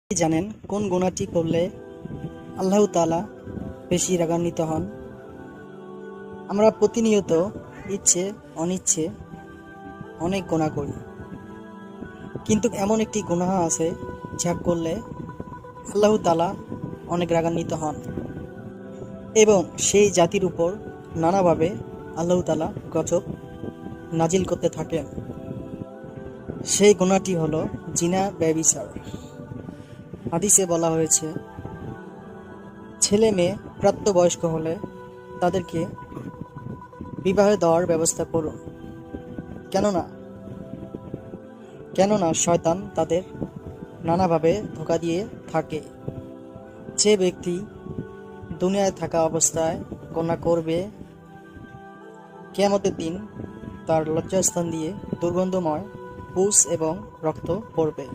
আপনি জানেন কোন গুনাহটি করলে আল্লাহ তাআলা বেশি রাগান্বিত হন? আমরা প্রতিনিয়ত ইচ্ছে অনিচ্ছে অনেক গুনাহ করি, কিন্তু এমন একটি গুনাহ আছে যা করলে আল্লাহ তাআলা অনেক রাগান্বিত হন এবং সেই জাতির উপর নানাভাবে আল্লাহ তাআলা গজব নাজিল করতে থাকেন। সেই গুনাহটি হলো জিনা, ব্যভিচার। হাদিসে বলা হয়েছে, ছেলে মেয়ে প্রাপ্তবয়স্ক হলে তাদেরকে বিবাহ দেওয়ার ব্যবস্থা করুন, কেননা কেননা শয়তান তাদের নানাভাবে ধোঁকা দিয়ে থাকে। যে ব্যক্তি দুনিয়ায় থাকা অবস্থায় গুনাহ করবে, কিয়ামতের দিন তার লজ্জাস্থান দিয়ে দুর্গন্ধময় পুঁজ এবং রক্ত পড়বে।